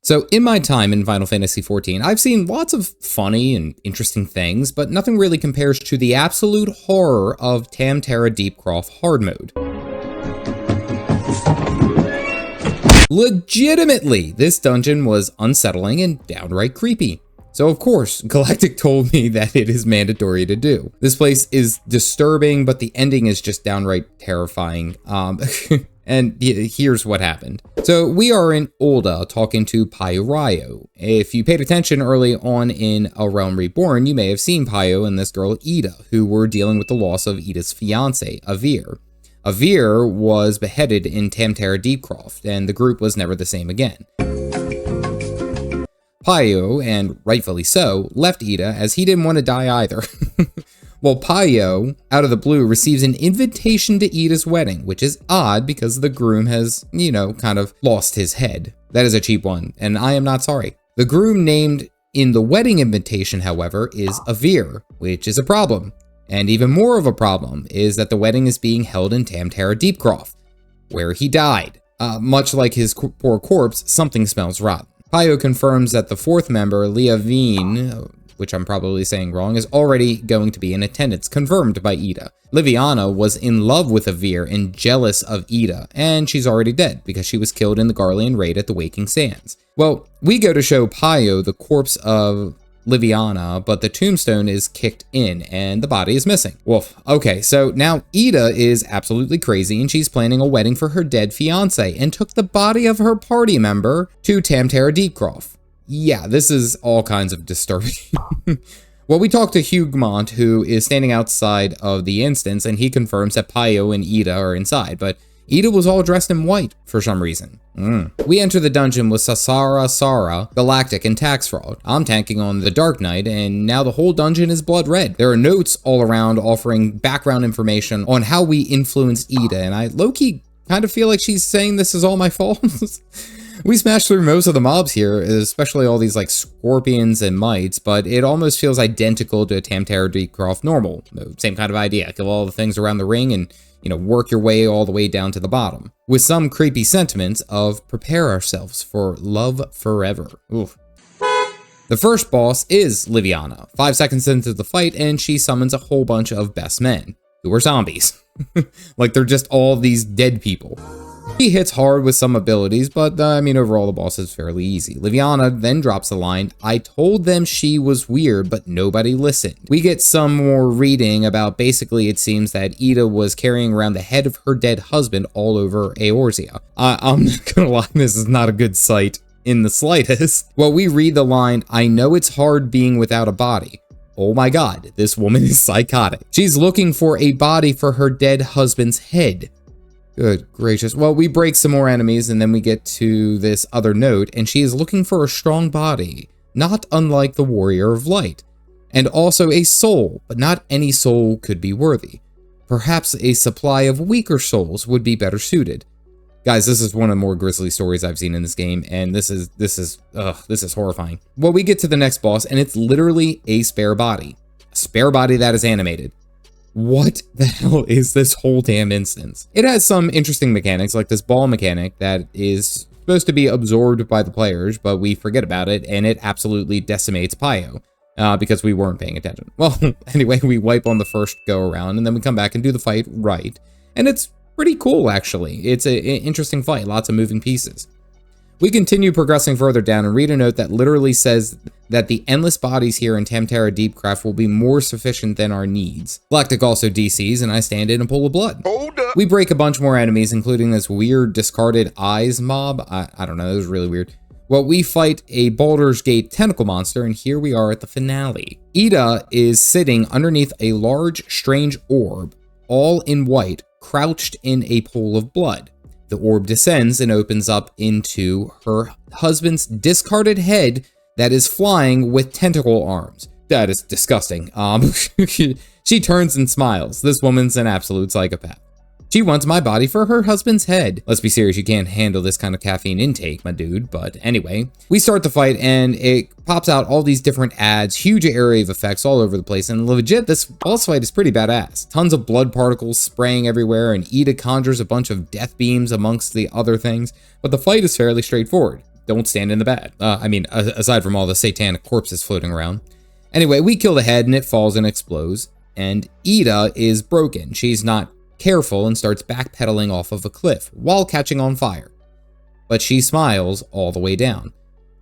So in my time in Final Fantasy XIV, I've seen lots of funny and interesting things, but nothing really compares to the absolute horror of Tam Tara Deepcroft Hard mode. Legitimately, this dungeon was unsettling and downright creepy. So of course, Galactic told me that it is mandatory to do. This place is disturbing, but the ending is just downright terrifying. And here's what happened. So we are in Ul'dah talking to Pyraio. If you paid attention early on in A Realm Reborn, you may have seen Pyro and this girl Ida, who were dealing with the loss of Ida's fiance, Avir. Avir was beheaded in Tam Tara Deepcroft, and the group was never the same again. Pyro, and rightfully so, left Ida as he didn't want to die either. Well, Pyro, out of the blue, receives an invitation to Ida's wedding, which is odd because the groom has, kind of lost his head. That is a cheap one, and I am not sorry. The groom named in the wedding invitation, however, is Avir, which is a problem. And even more of a problem is that the wedding is being held in Tam Tara Deepcroft, where he died. Much like his poor corpse, something smells rotten. Pyro confirms that the fourth member, Liavine, which I'm probably saying wrong, is already going to be in attendance, confirmed by Ida. Liviana was in love with Avir and jealous of Ida, and she's already dead because she was killed in the Garlean raid at the Waking Sands. Well, we go to show Pyro the corpse of Liviana, but the tombstone is kicked in and the body is missing. Woof. Okay, so now Ida is absolutely crazy and she's planning a wedding for her dead fiance and took the body of her party member to Tam Tara Deepcroft. Yeah, this is all kinds of disturbing. Well, we talked to Hugmont, who is standing outside of the instance, and he confirms that Pyro and Ida are inside, but Ida was all dressed in white for some reason. We enter the dungeon with Sara, Galactic, and Tax Fraud. I'm tanking on the Dark Knight, and now the whole dungeon is blood red. There are notes all around offering background information on how we influenced Ida, and I low-key kind of feel like she's saying this is all my fault. We smashed through most of the mobs here, especially all these like scorpions and mites, but it almost feels identical to Tam Tara Deepcroft normal. Same kind of idea. Kill all the things around the ring and, work your way all the way down to the bottom. With some creepy sentiments of prepare ourselves for love forever. Oof. The first boss is Liviana. 5 seconds into the fight, and she summons a whole bunch of best men, who are zombies. Like they're just all these dead people. He hits hard with some abilities, but overall the boss is fairly easy. Liviana then drops the line, I told them she was weird, but nobody listened. We get some more reading about basically it seems that Ida was carrying around the head of her dead husband all over Eorzea. I'm not gonna lie, this is not a good sight in the slightest. Well, we read the line, I know it's hard being without a body. Oh my god, this woman is psychotic. She's looking for a body for her dead husband's head. Good gracious. Well, we break some more enemies and then we get to this other note, and she is looking for a strong body, not unlike the Warrior of Light, and also a soul, but not any soul could be worthy. Perhaps a supply of weaker souls would be better suited. Guys, this is one of the more grisly stories I've seen in this game, and this is horrifying. Well, we get to the next boss, and it's literally a spare body. A spare body that is animated. What the hell is this whole damn instance? It has some interesting mechanics, like this ball mechanic that is supposed to be absorbed by the players, but we forget about it, and it absolutely decimates Pyro, because we weren't paying attention. Well, anyway, we wipe on the first go around, and then we come back and do the fight right, and it's pretty cool, actually. It's an interesting fight, lots of moving pieces. We continue progressing further down and read a note that literally says that the endless bodies here in Tam Tara Deepcroft will be more sufficient than our needs. Galactic also DCs, and I stand in a pool of blood. Hold up. We break a bunch more enemies, including this weird discarded eyes mob. I don't know, it was really weird. Well, we fight a Baldur's Gate tentacle monster, and here we are at the finale. Ida is sitting underneath a large, strange orb, all in white, crouched in a pool of blood. The orb descends and opens up into her husband's discarded head that is flying with tentacle arms. That is disgusting. She turns and smiles. This woman's an absolute psychopath. She wants my body for her husband's head. Let's be serious, you can't handle this kind of caffeine intake, my dude. But anyway, we start the fight and it pops out all these different ads, huge area of effects all over the place. And legit, this boss fight is pretty badass. Tons of blood particles spraying everywhere, and Ida conjures a bunch of death beams amongst the other things. But the fight is fairly straightforward. don't stand in the bad. Aside from all the satanic corpses floating around. Anyway, we kill the head and it falls and explodes. And Ida is broken. She's not careful and starts backpedaling off of a cliff while catching on fire. But she smiles all the way down.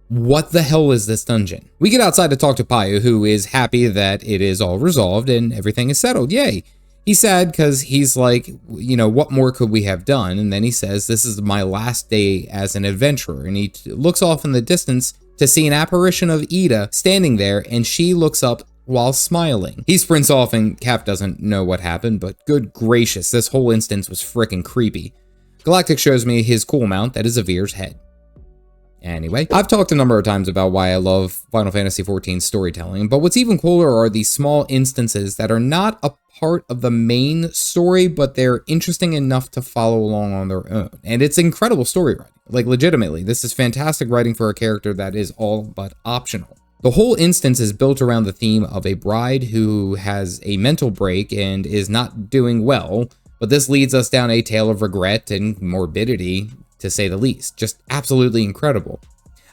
What the hell is this dungeon? We get outside to talk to Payu, who is happy that it is all resolved and everything is settled. Yay! He's sad because he's like, what more could we have done? And then he says, this is my last day as an adventurer. And he looks off in the distance to see an apparition of Ida standing there, and she looks up while smiling. He sprints off and Cap doesn't know what happened, but good gracious, this whole instance was freaking creepy. Galactic shows me his cool mount that is Avir's head. Anyway, I've talked a number of times about why I love Final Fantasy XIV's storytelling, but what's even cooler are these small instances that are not a part of the main story, but they're interesting enough to follow along on their own. And it's incredible story writing. Like, legitimately, this is fantastic writing for a character that is all but optional. The whole instance is built around the theme of a bride who has a mental break and is not doing well, but this leads us down a tale of regret and morbidity, to say the least. Just absolutely incredible.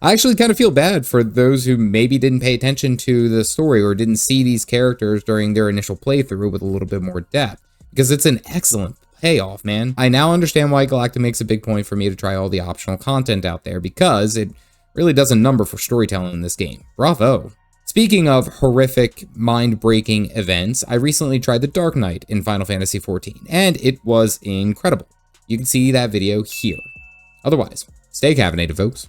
I actually kind of feel bad for those who maybe didn't pay attention to the story or didn't see these characters during their initial playthrough with a little bit more depth, because it's an excellent payoff, man. I now understand why Galactic makes a big point for me to try all the optional content out there, because it really does a number for storytelling in this game. Bravo. Speaking of horrific, mind-breaking events, I recently tried the Dark Knight in Final Fantasy XIV, and it was incredible. You can see that video here. Otherwise, stay caffeinated, folks.